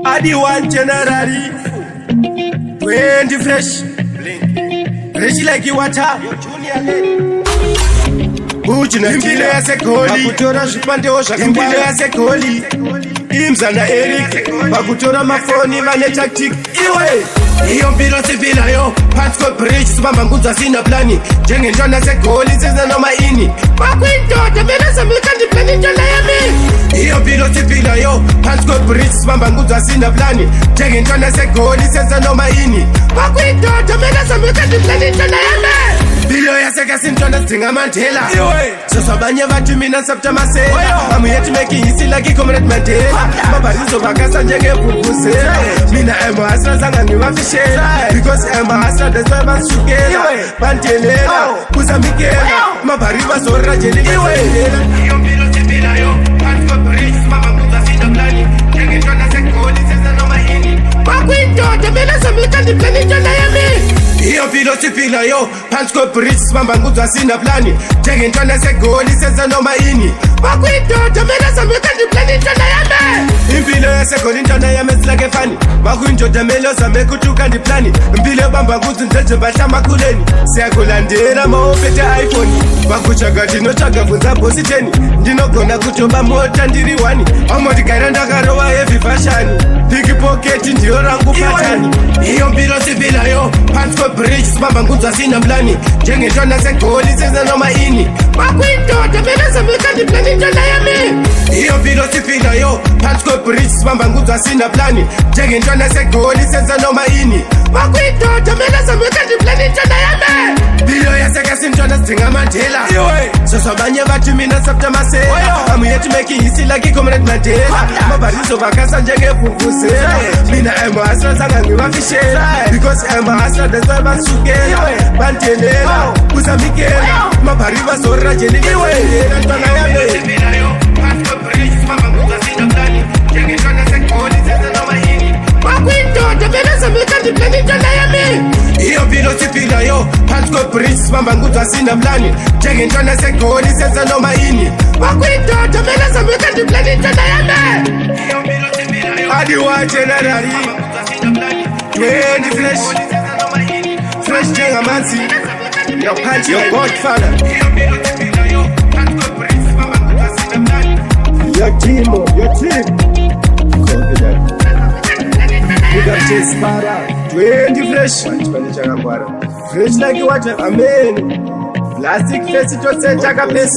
Adi one January 20 fresh. Fresh like you water. Impilo yaseGoli bakutora zvipandeo zvakambile yaseGoli imzana Eric bakutora mafoni vane tactic iwe iyo mpilo sipilayo phansi kwebridge sibamba ngudza sina plani njengendlwana yaseGoli senza noma ini bakwindoda mina samikandi plani intwana yami iyo mpilo sipilayo phansi kwebridge sibamba ngudza sina plani njengendlwana yaseGoli senza noma ini bakwindoda mina samikandi plani intwana yami Bilo yaseka sintwana sidinga Mandela Sosabanye bathi mina September sela I'm here to make history like Comrade Mandela Mabarizo bakasa njengevuvuzela Mina emba hasra zanga ngibafishela Because emba hasra that's why basukela Bandelela, kuzamikela Mabari bazorra jeli ngezelela Iyo mpilo sipilayo Phansi kwebridge sibamba ngudza sina plani Njengentwana yaseGoli senza noma yini Bakwindoda mina samikandi plani intwana yami Iyo mpilo sipilayo phansi kwebridge sibamba ngudza sina plani njengentwana yaseGoli senza noma yini bakwindoda mina samikandi plani intwana yami impilo yaseGoli intwana yami silake fani bakwindoda melo zame kutuka ndiplani impilo bamba ngudzi njenje bahlamakhuleni siyakulandela maopete iPhone bakuchaga ndinotsvaga bvunza bosi 10 ndinogona kutoba mota ndiri 1 amotikara ndakarowa heavy fashion pickpocket ndiyo rangu patani iyo mpilo sipilayo phansi kwebridge sibamba ngudza sina plani njengentwana yaseGoli senza noma ini bakwindoda mina samikandi plani intwana yami iyo mpilo sipilayo phansi kwebridge sibamba ngudza sina plani njengentwana yaseGoli senza noma ini bakwindoda mina samikandi plani intwana yami Bilo yaseka sintwana sidinga Mandela Sosabanye bathi mina September sela I'm here to make history like Comrade Mandela Mabarizo bakasa njengevuvuzela Mina emba hasra zanga ngibafishela Because emba hasra that's why basukela Bandelela, kuzamikela Mabari bazorra jeli ngezelela ntwana yami bakwindoda mina samikandi plani intwana yami iyo mpilo sipilayo phansi kwebridge sibamba ngudza sina plani njengentwana yaseGoli senza noma yini bakwindoda mina samikandi plani intwana yami iyo mpilo sipilayo Adi one January 20 fresh fresh njengamanzi your punch your godfather your team confident you got this para 20 fresh fresh like what amen plastic face to set chaka face